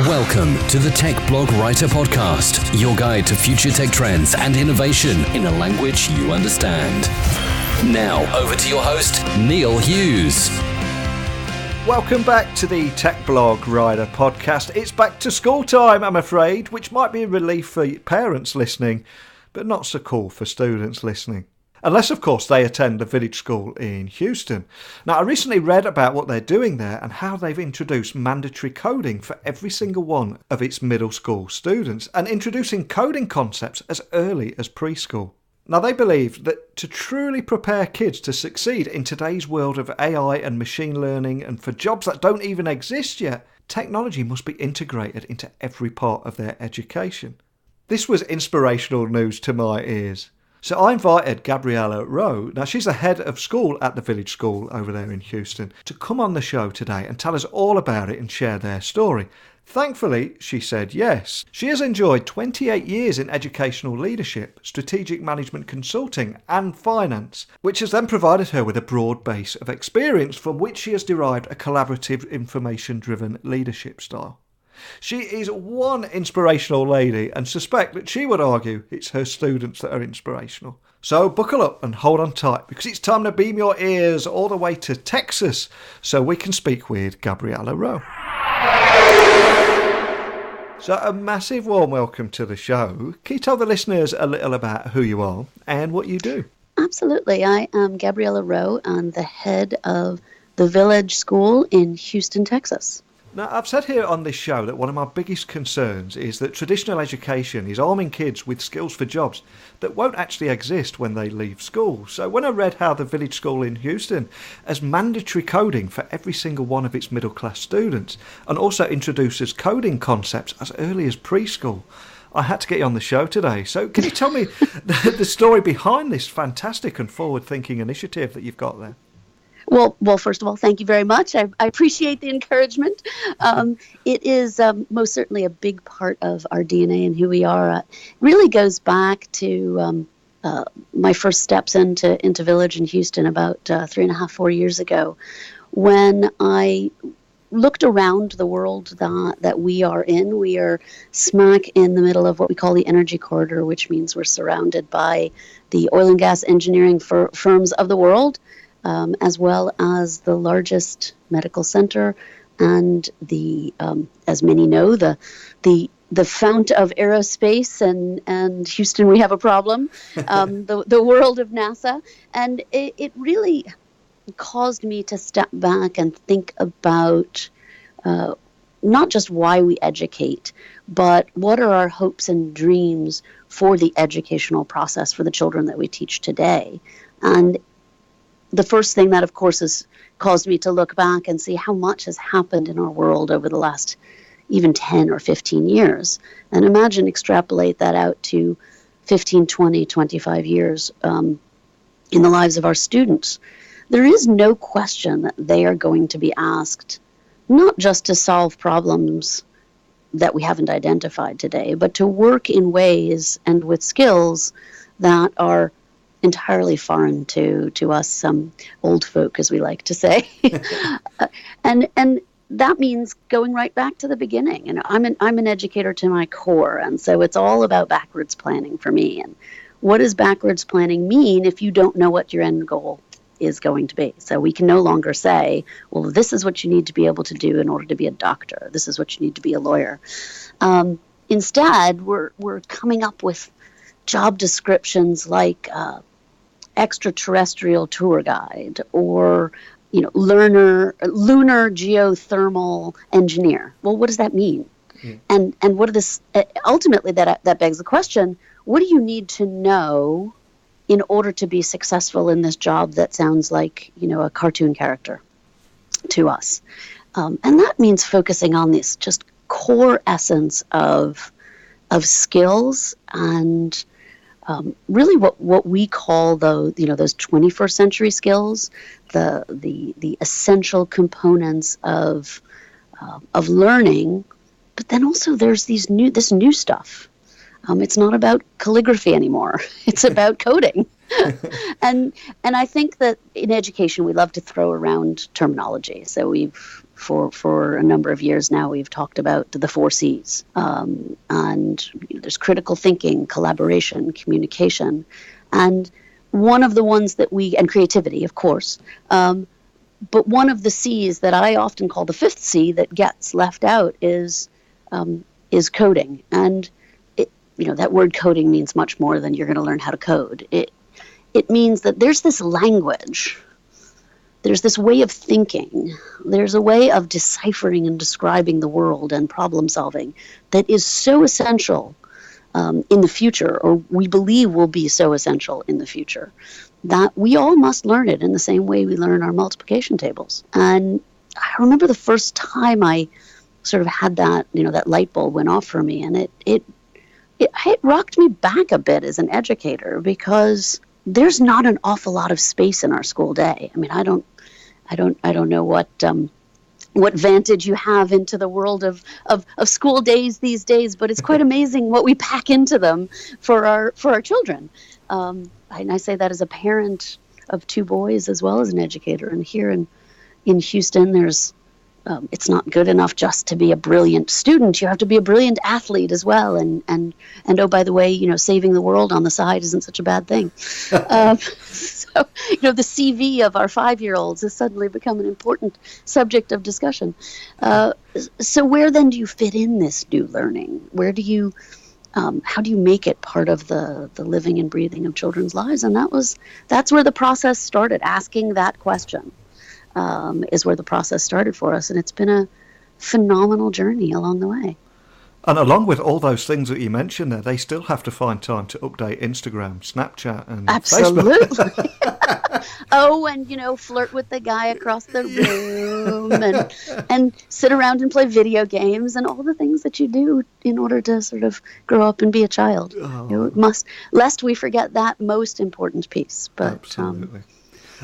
Welcome to the Tech Blog Writer Podcast, your guide to future tech trends and innovation in a language you understand. Now, over to your host, Neil Hughes. Welcome back to the Tech Blog Writer Podcast. It's back to school time, I'm afraid, which might be a relief for parents listening, but not so cool for students listening. Unless, of course, they attend the village school in Houston. Now, I recently read about what they're doing there and how they've introduced mandatory coding for every single one of its middle school students and introducing coding concepts as early as preschool. Now, they believe that to truly prepare kids to succeed in today's world of AI and machine learning and for jobs that don't even exist yet, technology must be integrated into every part of their education. This was inspirational news to my ears. So I invited Gabriella Rowe, now she's the head of school at the village school over there in Houston, to come on the show today and tell us all about it and share their story. Thankfully, she said yes. She has enjoyed 28 years in educational leadership, strategic management consulting and finance, which has then provided her with a broad base of experience from which she has derived a collaborative, information-driven leadership style. She is one inspirational lady and suspect that she would argue it's her students that are inspirational. So buckle up and hold on tight because it's time to beam your ears all the way to Texas so we can speak with Gabriella Rowe. So a massive warm welcome to the show. Can you tell the listeners a little about who you are and what you do? Absolutely. I am Gabriella Rowe. I'm the head of the village school in Houston, Texas. Now, I've said here on this show that one of my biggest concerns is that traditional education is arming kids with skills for jobs that won't actually exist when they leave school. So when I read how the village school in Houston has mandatory coding for every single one of its middle class students and also introduces coding concepts as early as preschool, I had to get you on the show today. So can you tell me the story behind this fantastic and forward-thinking initiative that you've got there? Well, first of all, thank you very much. I appreciate the encouragement. It is most certainly a big part of our DNA and who we are. It really goes back to my first steps into Village in Houston about 3.5, 4 years ago, when I looked around the world that we are in. We are smack in the middle of what we call the energy corridor, which means we're surrounded by the oil and gas engineering firms of the world, as well as the largest medical center and the, as many know, the fount of aerospace and Houston, we have a problem, the world of NASA. And it really caused me to step back and think about not just why we educate, but what are our hopes and dreams for the educational process for the children that we teach today. And the first thing that, of course, has caused me to look back and see how much has happened in our world over the last even 10 or 15 years. And extrapolate that out to 15, 20, 25 years in the lives of our students. There is no question that they are going to be asked not just to solve problems that we haven't identified today, but to work in ways and with skills that are entirely foreign to us old folk, as we like to say. and that means going right back to the beginning. And I'm an educator to my core, and so it's all about backwards planning for me. And what does backwards planning mean if you don't know what your end goal is going to be? So we can no longer say, well, this is what you need to be able to do in order to be a doctor. This is what you need to be a lawyer. Instead, we're coming up with job descriptions like extraterrestrial tour guide or lunar geothermal engineer. Well, what does that mean? And what are this ultimately that begs the question, what do you need to know in order to be successful in this job that sounds like a cartoon character to us? And that means focusing on this just core essence of skills and really what we call those 21st century skills, the essential components of learning. But then also there's this new stuff It's not about calligraphy anymore. It's about coding. and I think that in education we love to throw around terminology. So we've for a number of years now we've talked about the 4 C's, and there's critical thinking, collaboration, communication, and one of the ones that and creativity, of course. But one of the C's that I often call the 5th C that gets left out is coding. And that word coding means much more than you're going to learn how to code. It means that there's this language, there's this way of thinking, there's a way of deciphering and describing the world and problem solving that is so essential in the future, or we believe will be so essential in the future, that we all must learn it in the same way we learn our multiplication tables. And I remember the first time I sort of had that, that light bulb went off for me, and it rocked me back a bit as an educator, because there's not an awful lot of space in our school day. I mean, I don't know what vantage you have into the world of school days these days, but it's quite amazing what we pack into them for our children. And I say that as a parent of 2 boys as well as an educator. And here in Houston, there's it's not good enough just to be a brilliant student. You have to be a brilliant athlete as well. And oh, by the way, saving the world on the side isn't such a bad thing. So, the CV of our 5-year-olds has suddenly become an important subject of discussion. So where then do you fit in this new learning? Where do you, how do you make it part of the living and breathing of children's lives? And that's where the process started. Asking that question is where the process started for us. And it's been a phenomenal journey along the way. And along with all those things that you mentioned there, they still have to find time to update Instagram, Snapchat, and Absolutely. Facebook. Oh, and, flirt with the guy across the room and sit around and play video games and all the things that you do in order to sort of grow up and be a child. Oh. Lest we forget that most important piece. But, absolutely.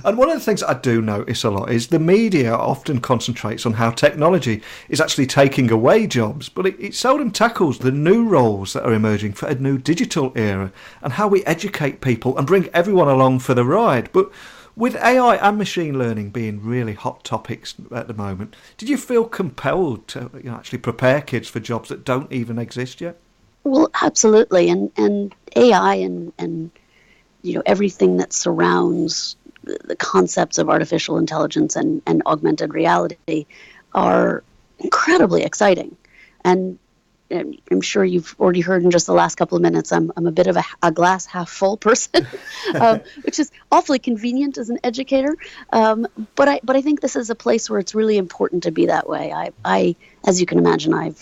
And one of the things I do notice a lot is the media often concentrates on how technology is actually taking away jobs, but it seldom tackles the new roles that are emerging for a new digital era and how we educate people and bring everyone along for the ride. But with AI and machine learning being really hot topics at the moment, did you feel compelled to actually prepare kids for jobs that don't even exist yet? Well, absolutely. And AI and everything that surrounds the concepts of artificial intelligence and augmented reality are incredibly exciting. And I'm sure you've already heard in just the last couple of minutes, I'm a bit of a glass half full person, which is awfully convenient as an educator. But I think this is a place where it's really important to be that way. I as you can imagine, I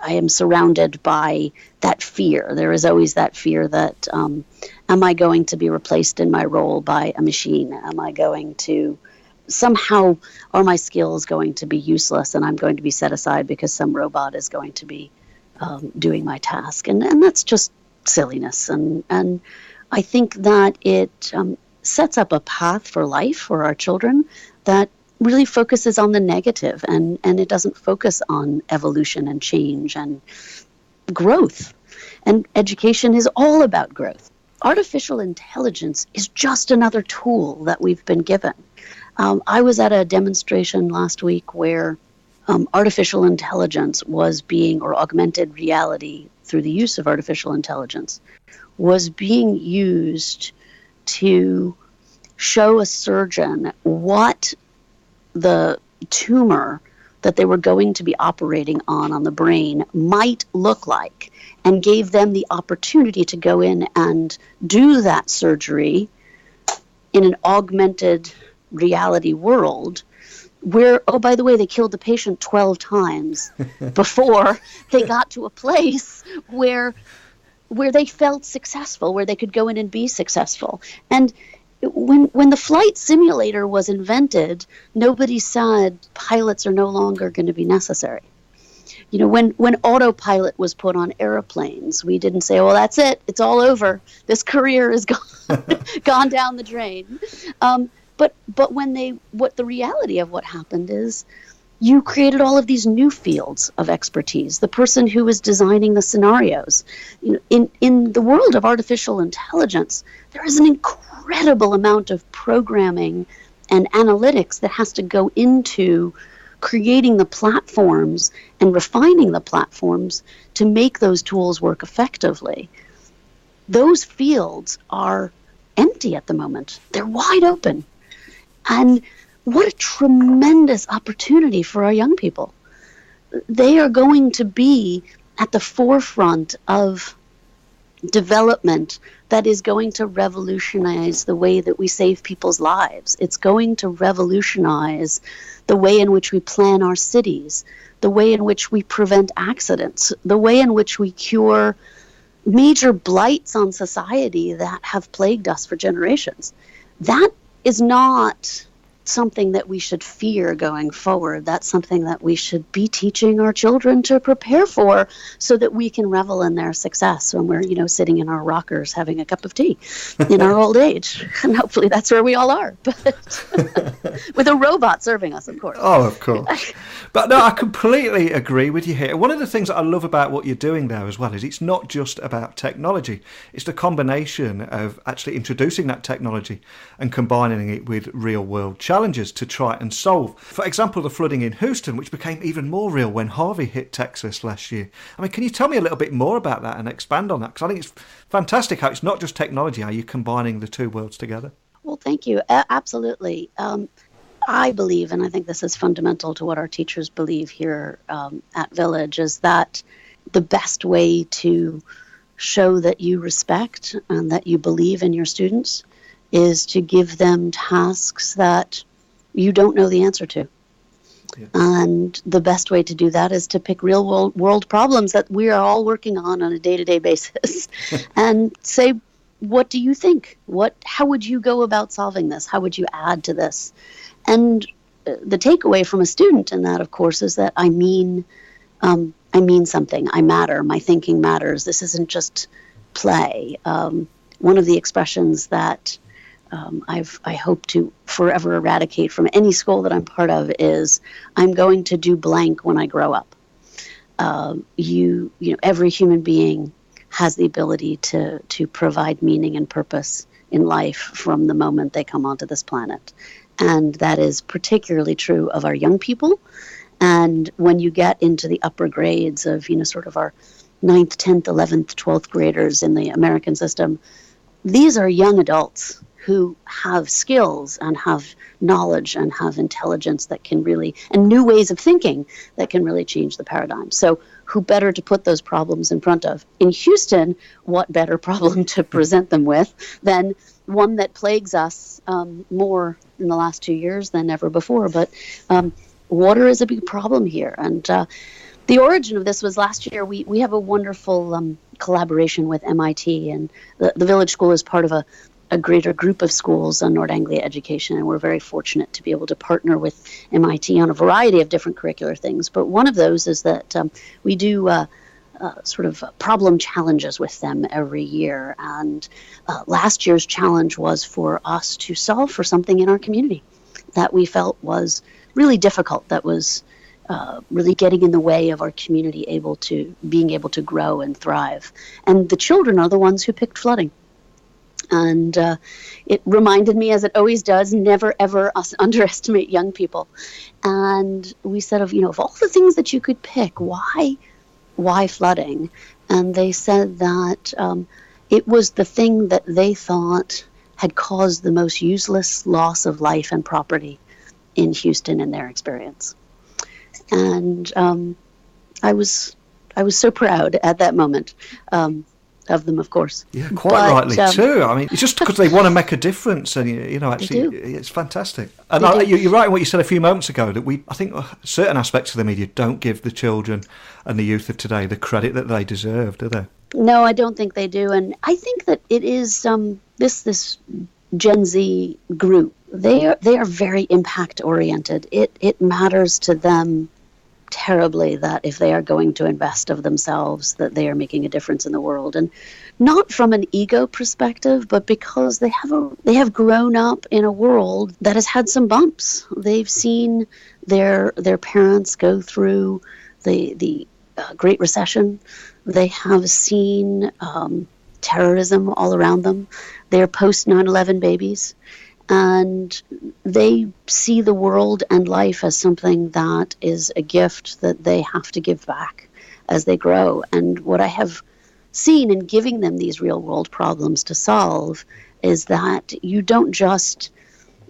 am surrounded by that fear. There is always that fear that, am I going to be replaced in my role by a machine? Am I going to, somehow, are my skills going to be useless and I'm going to be set aside because some robot is going to be doing my task? And that's just silliness. And I think that it sets up a path for life for our children that really focuses on the negative, and it doesn't focus on evolution and change and growth. And education is all about growth. Artificial intelligence is just another tool that we've been given. I was at a demonstration last week where artificial intelligence was being, or augmented reality through the use of artificial intelligence, was being used to show a surgeon what the tumor that they were going to be operating on the brain might look like, and gave them the opportunity to go in and do that surgery in an augmented reality world where, oh, by the way, they killed the patient 12 times before they got to a place where they felt successful, where they could go in and be successful. And when the flight simulator was invented, nobody said pilots are no longer going to be necessary. When autopilot was put on airplanes, we didn't say, well, that's it. It's all over. This career is gone down the drain. But what the reality of what happened is you created all of these new fields of expertise. The person who is designing the scenarios. In the world of artificial intelligence, there is an incredible amount of programming and analytics that has to go into creating the platforms and refining the platforms to make those tools work effectively. Those fields are empty at the moment. They're wide open. And what a tremendous opportunity for our young people. They are going to be at the forefront of development that is going to revolutionize the way that we save people's lives. It's going to revolutionize the way in which we plan our cities, the way in which we prevent accidents, the way in which we cure major blights on society that have plagued us for generations. That is not something that we should fear going forward. That's something that we should be teaching our children to prepare for so that we can revel in their success when we're, sitting in our rockers having a cup of tea in our old age. And hopefully that's where we all are. But with a robot serving us, of course. Oh, of course. But no, I completely agree with you here. One of the things that I love about what you're doing there as well is it's not just about technology. It's the combination of actually introducing that technology and combining it with real world challenges to try and solve. For example, the flooding in Houston, which became even more real when Harvey hit Texas last year. I mean, can you tell me a little bit more about that and expand on that? Because I think it's fantastic how it's not just technology, how you're combining the two worlds together. Well, thank you. Absolutely. I believe, and I think this is fundamental to what our teachers believe here at Village, is that the best way to show that you respect and that you believe in your students is to give them tasks that you don't know the answer to. Yeah. And the best way to do that is to pick real world problems that we are all working on a day-to-day basis and say, what do you think? How would you go about solving this? How would you add to this? And the takeaway from a student in that, of course, is that I mean something. I matter. My thinking matters. This isn't just play. One of the expressions that I hope to forever eradicate from any school that I'm part of is, I'm going to do blank when I grow up. Every human being has the ability to provide meaning and purpose in life from the moment they come onto this planet. And that is particularly true of our young people. And when you get into the upper grades of, sort of our 9th, 10th, 11th, 12th graders in the American system, these are young adults who have skills and have knowledge and have intelligence that can really, and new ways of thinking that can really change the paradigm. So who better to put those problems in front of? In Houston, what better problem to present them with than one that plagues us more in the last 2 years than ever before. But water is a big problem here. And the origin of this was last year. We have a wonderful collaboration with MIT, and the Village School is part of a greater group of schools on North Anglia Education, and we're very fortunate to be able to partner with MIT on a variety of different curricular things. But one of those is that we do sort of problem challenges with them every year. And last year's challenge was for us to solve for something in our community that we felt was really difficult, that was really getting in the way of our community being able to grow and thrive. And the children are the ones who picked flooding. And it reminded me, as it always does, never ever underestimate young people. And we said, of all the things that you could pick, why flooding? And they said that it was the thing that they thought had caused the most useless loss of life and property in Houston in their experience. And I was so proud at that moment. Of them, of course. Yeah, quite rightly too. I mean, it's just because they want to make a difference, and actually, it's fantastic. And you're right in what you said a few moments ago, that I think certain aspects of the media don't give the children and the youth of today the credit that they deserve, do they? No, I don't think they do, and I think that it is this Gen Z group. They are very impact oriented. It matters to them terribly that if they are going to invest of themselves, that they are making a difference in the world. And not from an ego perspective, but because they have grown up in a world that has had some bumps. They've seen Their parents go through the Great Recession. They have seen terrorism all around them. They're post 9/11 babies, and they see the world and life as something that is a gift that they have to give back as they grow. And what I have seen in giving them these real world problems to solve is that you don't just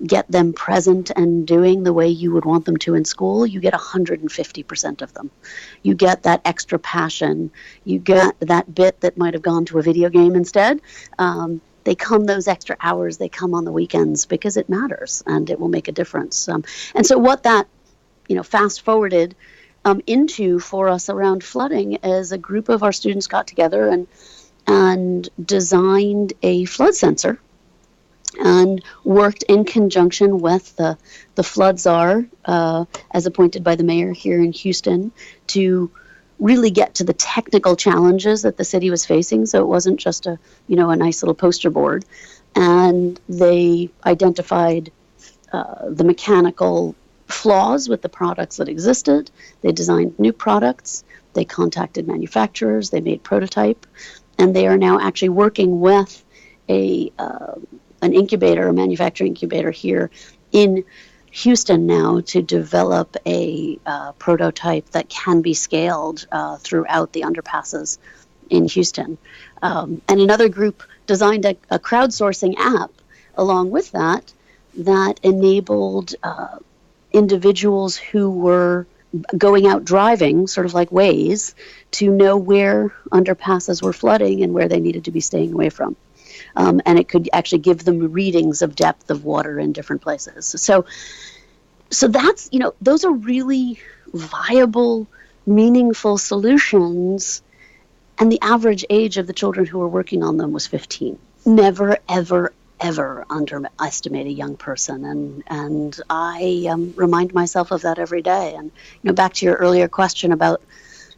get them present and doing the way you would want them to in school. You get 150% of them. You get that extra passion. You get that bit that might have gone to a video game instead. They come those extra hours. They come on the weekends because it matters and it will make a difference. And so what that, fast forwarded into for us around flooding is a group of our students got together and designed a flood sensor and worked in conjunction with the flood czar, as appointed by the mayor here in Houston, to really get to the technical challenges that the city was facing. So it wasn't just a nice little poster board. And they identified the mechanical flaws with the products that existed. They designed new products. They contacted manufacturers. They made prototype. And they are now actually working with an incubator, a manufacturing incubator here in Houston now to develop a prototype that can be scaled throughout the underpasses in Houston. And another group designed a crowdsourcing app along with that enabled individuals who were going out driving, sort of like Waze, to know where underpasses were flooding and where they needed to be staying away from. And it could actually give them readings of depth of water in different places. So that's, those are really viable, meaningful solutions. And the average age of the children who were working on them was 15. Never, ever, ever underestimate a young person. And I remind myself of that every day. And, back to your earlier question about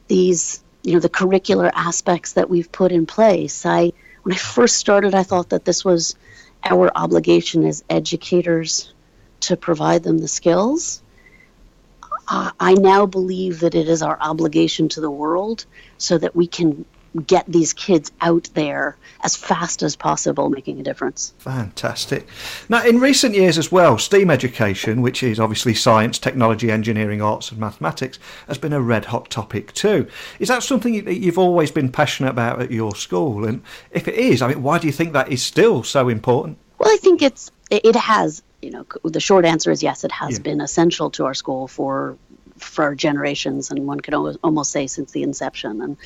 these, the curricular aspects that we've put in place. When I first started, I thought that this was our obligation as educators to provide them the skills. I now believe that it is our obligation to the world so that we can get these kids out there as fast as possible, making a difference. Fantastic. Now, in recent years as well, STEAM education, which is obviously science, technology, engineering, arts and mathematics, has been a red-hot topic too. Is that something that you've always been passionate about at your school? And if it is, why do you think that is still so important? Well, I think it has, the short answer is yes, it has been essential to our school for generations, and one could almost say since the inception. And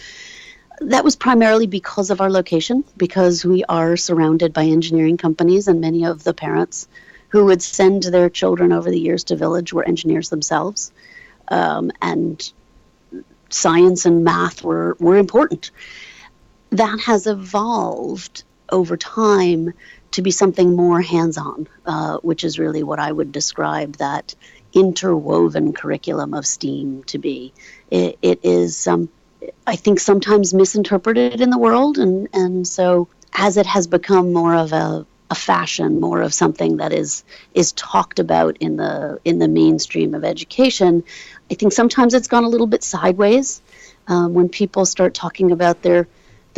that was primarily because of our location, because we are surrounded by engineering companies, and many of the parents who would send their children over the years to Village were engineers themselves. And science and math were important. That has evolved over time to be something more hands-on, which is really what I would describe that interwoven curriculum of STEAM to be. It is I think sometimes misinterpreted in the world, and so as it has become more of a fashion, more of something that is talked about in the mainstream of education, I think sometimes it's gone a little bit sideways when people start talking about the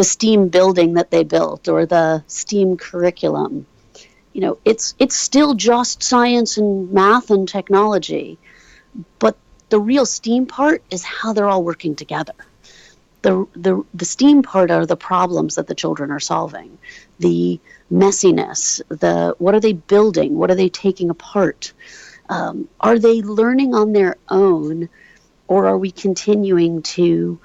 STEAM building that they built or the STEAM curriculum. It's still just science and math and technology, but the real STEAM part is how they're all working together. The STEAM part are the problems that the children are solving, the messiness, what are they building, what are they taking apart, are they learning on their own, or are we continuing to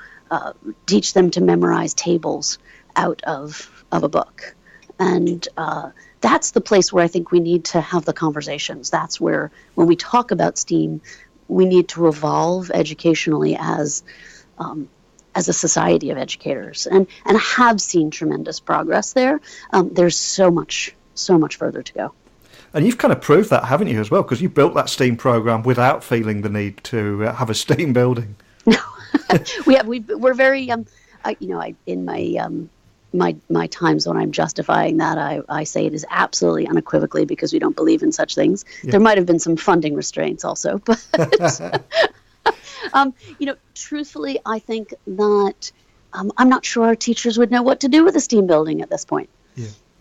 teach them to memorize tables out of a book? And that's the place where I think we need to have the conversations. That's where, when we talk about STEAM, we need to evolve educationally as a society of educators, and I have seen tremendous progress there. There's so much further to go. And you've kind of proved that, haven't you, as well? Because you built that STEAM program without feeling the need to have a STEAM building. No, we're very, in my my times when I'm justifying that, I say it is absolutely unequivocally because we don't believe in such things. Yeah. There might have been some funding restraints also, but truthfully, I think that I'm not sure our teachers would know what to do with a STEAM building at this point,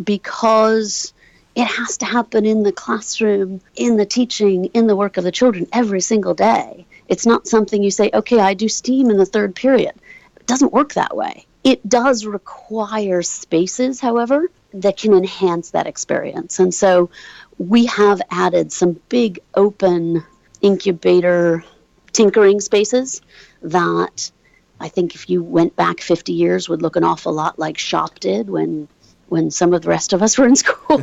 because it has to happen in the classroom, in the teaching, in the work of the children every single day. It's not something you say, okay, I do STEAM in the third period. It doesn't work that way. It does require spaces, however, that can enhance that experience. And so we have added some big open incubator tinkering spaces that I think if you went back 50 years would look an awful lot like shop did when some of the rest of us were in school.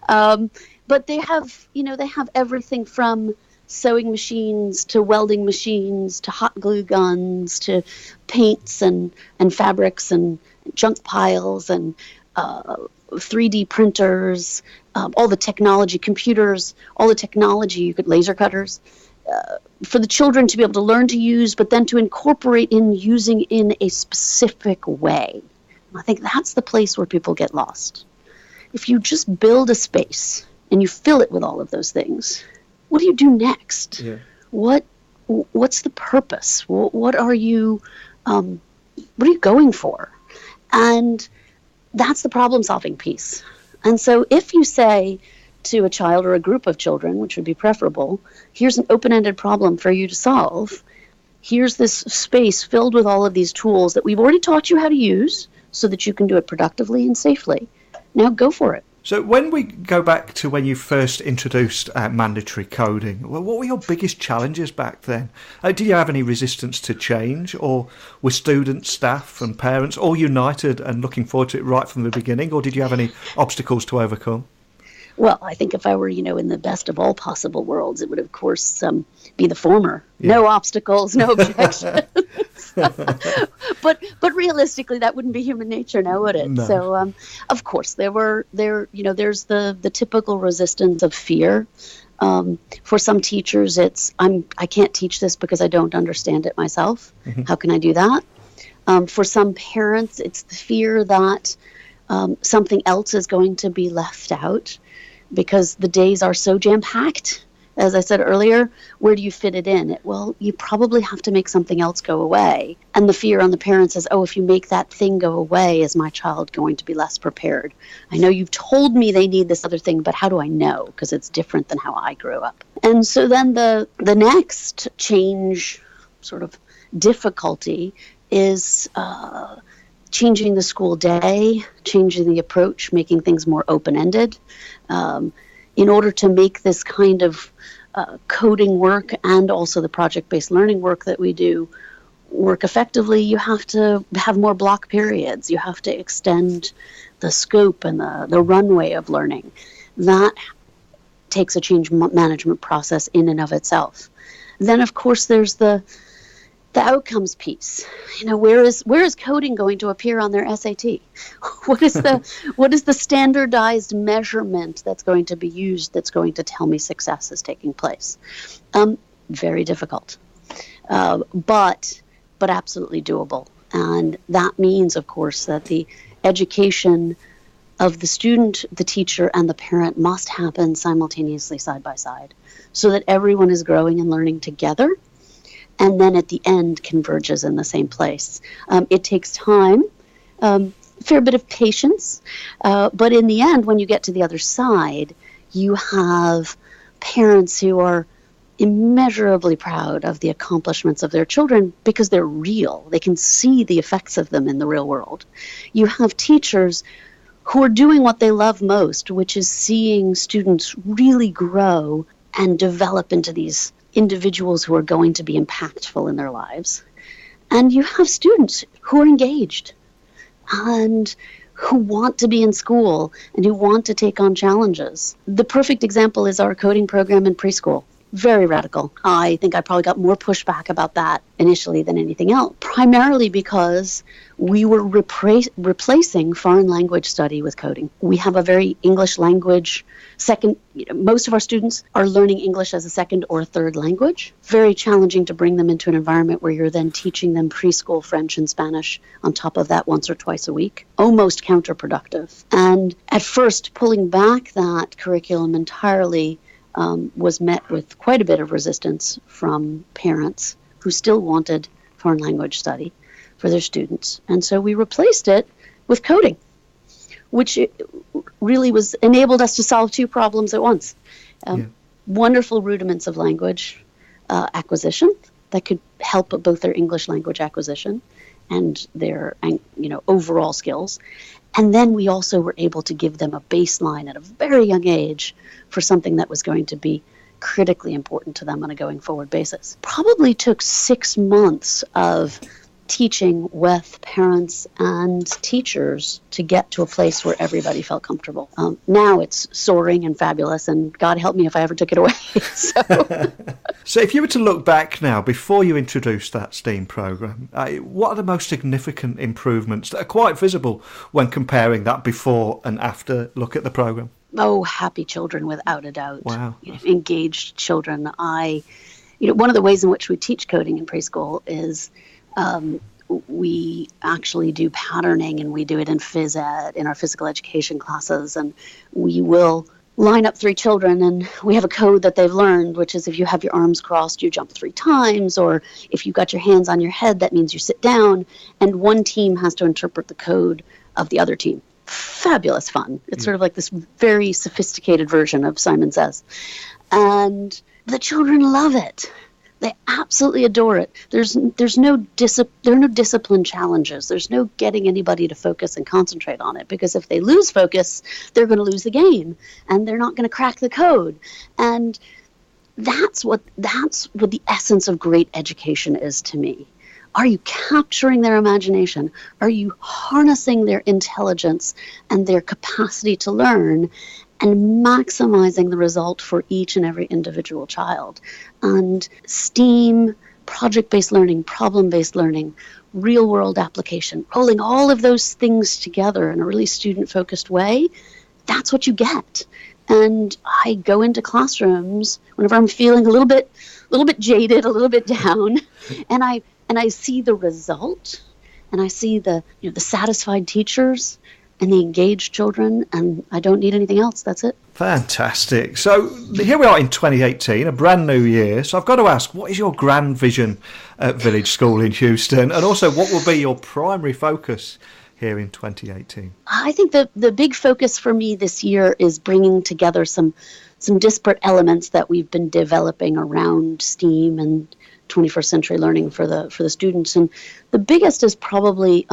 But they have everything from sewing machines to welding machines to hot glue guns to paints and fabrics and junk piles and 3D printers, all the technology, computers, all the technology, you could laser cutters, for the children to be able to learn to use, but then to incorporate in using in a specific way. I think that's the place where people get lost. If you just build a space and you fill it with all of those things, what do you do next? Yeah. What's the purpose? What are you going for? And that's the problem-solving piece. And so if you say to a child or a group of children, which would be preferable, here's an open-ended problem for you to solve. Here's this space filled with all of these tools that we've already taught you how to use so that you can do it productively and safely. Now go for it. So when we go back to when you first introduced mandatory coding, what were your biggest challenges back then? Did you have any resistance to change, or were students, staff and parents all united and looking forward to it right from the beginning, or did you have any obstacles to overcome? Well, I think if I were, in the best of all possible worlds, it would, of course, be the former. Yeah. No obstacles, no objections. But realistically, that wouldn't be human nature now, would it? No. So, of course, there's the typical resistance of fear. For some teachers, I can't teach this because I don't understand it myself. Mm-hmm. How can I do that? For some parents, it's the fear that something else is going to be left out, because the days are so jam-packed. As I said earlier, where do you fit it in? Well, you probably have to make something else go away. And the fear on the parents is, if you make that thing go away, is my child going to be less prepared? I know you've told me they need this other thing, but how do I know? Because it's different than how I grew up. And so then the next change, sort of difficulty, is changing the school day, changing the approach, making things more open-ended. In order to make this kind of coding work and also the project-based learning work that we do work effectively, you have to have more block periods. You have to extend the scope and the runway of learning. That takes a change management process in and of itself. Then, of course, there's the outcomes piece. Where is coding going to appear on their SAT? What is the standardized measurement that's going to be used that's going to tell me success is taking place? Very difficult, but absolutely doable. And that means, of course, that the education of the student, the teacher, and the parent must happen simultaneously, side by side, so that everyone is growing and learning together, and then at the end converges in the same place. It takes time, a fair bit of patience, but in the end, when you get to the other side, you have parents who are immeasurably proud of the accomplishments of their children because they're real. They can see the effects of them in the real world. You have teachers who are doing what they love most, which is seeing students really grow and develop into these individuals who are going to be impactful in their lives. And you have students who are engaged and who want to be in school and who want to take on challenges. The perfect example is our coding program in preschool. very radical. I think I probably got more pushback about that initially than anything else, primarily because we were replacing foreign language study with coding. We have a very English language most of our students are learning English as a second or third language. Very challenging to bring them into an environment where you're then teaching them preschool French and Spanish on top of that once or twice a week. Almost counterproductive. And at first, pulling back that curriculum entirely was met with quite a bit of resistance from parents who still wanted foreign language study for their students. And so we replaced it with coding, which really enabled us to solve two problems at once. Wonderful rudiments of language acquisition that could help both their English language acquisition and their overall skills. And then we also were able to give them a baseline at a very young age for something that was going to be critically important to them on a going forward basis. Probably took 6 months of teaching with parents and teachers to get to a place where everybody felt comfortable. Now it's soaring and fabulous, and God help me if I ever took it away. So if you were to look back now, before you introduced that STEAM programme, what are the most significant improvements that are quite visible when comparing that before and after look at the programme? Oh, happy children, without a doubt. Wow. Engaged children. One of the ways in which we teach coding in preschool is we actually do patterning, and we do it in phys ed, in our physical education classes, and we will line up 3 children, and we have a code that they've learned, which is if you have your arms crossed, you jump 3 times, or if you've got your hands on your head, that means you sit down, and one team has to interpret the code of the other team. Fabulous fun. It's sort of like this very sophisticated version of Simon Says. And the children love it. They absolutely adore it. There are no discipline challenges. There's no getting anybody to focus and concentrate on it, because if they lose focus, they're going to lose the game, and they're not going to crack the code. And that's what the essence of great education is to me. Are you capturing their imagination? Are you harnessing their intelligence and their capacity to learn, and maximizing the result for each and every individual child? And STEAM, project-based learning, problem-based learning, real-world application, rolling all of those things together in a really student-focused way, that's what you get. And I go into classrooms whenever I'm feeling a little bit jaded, a little bit down, and I see the result, and I see the satisfied teachers and the engaged children, and I don't need anything else. That's it. Fantastic. So here we are in 2018, a brand new year. So I've got to ask, what is your grand vision at Village School in Houston? And also, what will be your primary focus here in 2018? I think the big focus for me this year is bringing together some disparate elements that we've been developing around STEAM and 21st century learning for the students. And the biggest is probably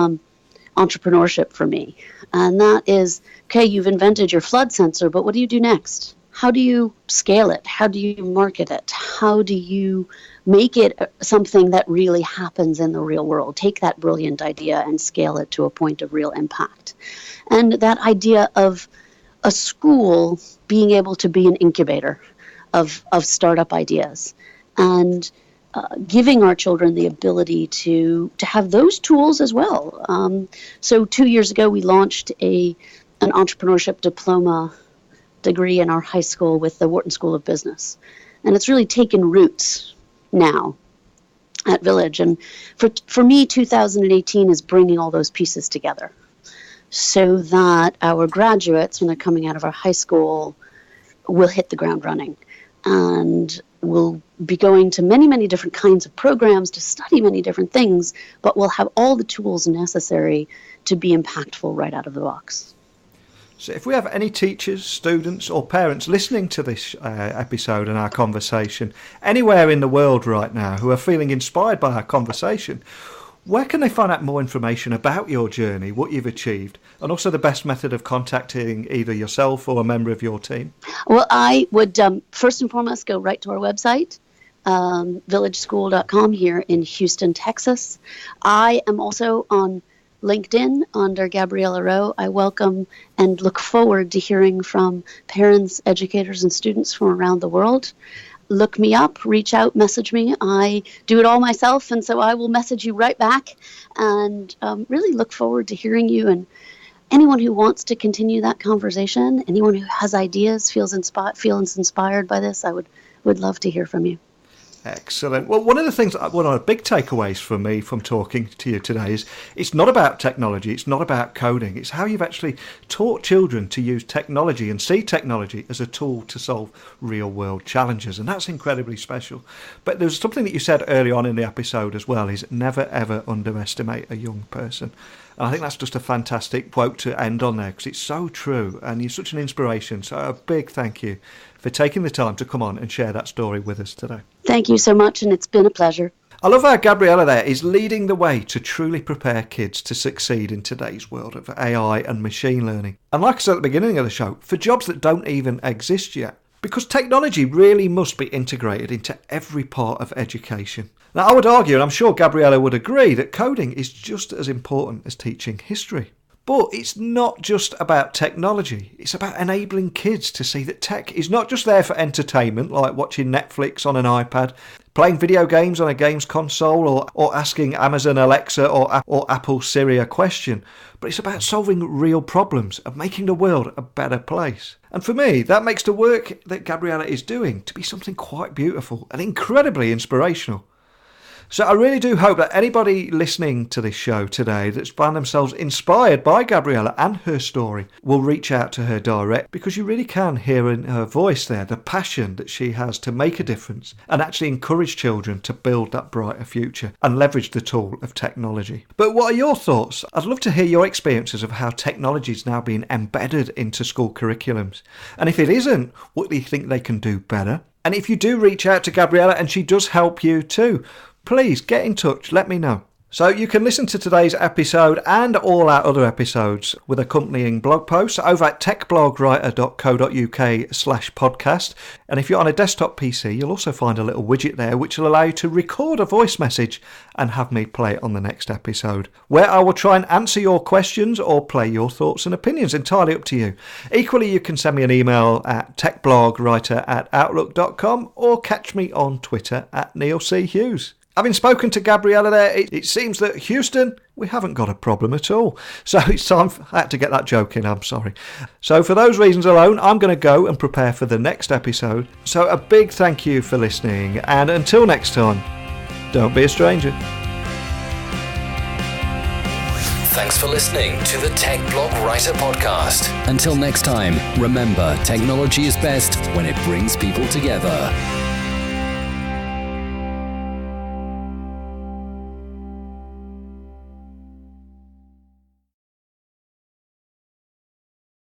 entrepreneurship for me. And that is, okay, you've invented your flood sensor, but what do you do next? How do you scale it? How do you market it? How do you make it something that really happens in the real world? Take that brilliant idea and scale it to a point of real impact. And that idea of a school being able to be an incubator of startup ideas, and giving our children the ability to have those tools as well. So 2 years ago, we launched an entrepreneurship diploma degree in our high school with the Wharton School of Business. And it's really taken roots now at Village. And for me, 2018 is bringing all those pieces together so that our graduates, when they're coming out of our high school, will hit the ground running. And we'll be going to many, many different kinds of programs to study many different things, but we'll have all the tools necessary to be impactful right out of the box. So if we have any teachers, students or parents listening to this episode and our conversation anywhere in the world right now who are feeling inspired by our conversation, where can they find out more information about your journey, what you've achieved, and also the best method of contacting either yourself or a member of your team? Well, I would first and foremost go right to our website, villageschool.com here in Houston, Texas. I am also on LinkedIn under Gabriella Rowe. I welcome and look forward to hearing from parents, educators, and students from around the world. look me up, reach out, message me. I do it all myself, and so I will message you right back, and really look forward to hearing you. And anyone who wants to continue that conversation, anyone who has ideas, feels inspired by this, I would love to hear from you. Excellent. Well, one of the things, one of the big takeaways for me from talking to you today is it's not about technology, it's not about coding, it's how you've actually taught children to use technology and see technology as a tool to solve real world challenges, and that's incredibly special. But there's something that you said early on in the episode as well, is never ever underestimate a young person. And I think that's just a fantastic quote to end on there, because it's so true and you're such an inspiration. So a big thank you for taking the time to come on and share that story with us today. Thank you so much, and it's been a pleasure. I love how Gabriella there is leading the way to truly prepare kids to succeed in today's world of AI and machine learning. And like I said at the beginning of the show, for jobs that don't even exist yet. Because technology really must be integrated into every part of education. Now, I would argue, and I'm sure Gabriella would agree, that coding is just as important as teaching history. But it's not just about technology. It's about enabling kids to see that tech is not just there for entertainment, like watching Netflix on an iPad, playing video games on a games console, or asking Amazon Alexa or Apple Siri a question. But it's about solving real problems and making the world a better place. And for me, that makes the work that Gabriella is doing to be something quite beautiful and incredibly inspirational. So I really do hope that anybody listening to this show today that's found themselves inspired by Gabriella and her story will reach out to her direct, because you really can hear in her voice there the passion that she has to make a difference and actually encourage children to build that brighter future and leverage the tool of technology. But what are your thoughts? I'd love to hear your experiences of how technology is now being embedded into school curriculums. And if it isn't, what do you think they can do better? And if you do reach out to Gabriella and she does help you too, please get in touch, let me know. So you can listen to today's episode and all our other episodes with accompanying blog posts over at techblogwriter.co.uk/podcast. And if you're on a desktop PC, you'll also find a little widget there which will allow you to record a voice message and have me play it on the next episode, where I will try and answer your questions or play your thoughts and opinions, entirely up to you. Equally, you can send me an email at techblogwriter@outlook.com or catch me on Twitter at Neil C. Hughes. Having spoken to Gabriella there, it seems that Houston, we haven't got a problem at all. So it's time, I had to get that joke in, I'm sorry. So for those reasons alone, I'm going to go and prepare for the next episode. So a big thank you for listening, and until next time, don't be a stranger. Thanks for listening to the Tech Blog Writer Podcast. Until next time, remember, technology is best when it brings people together.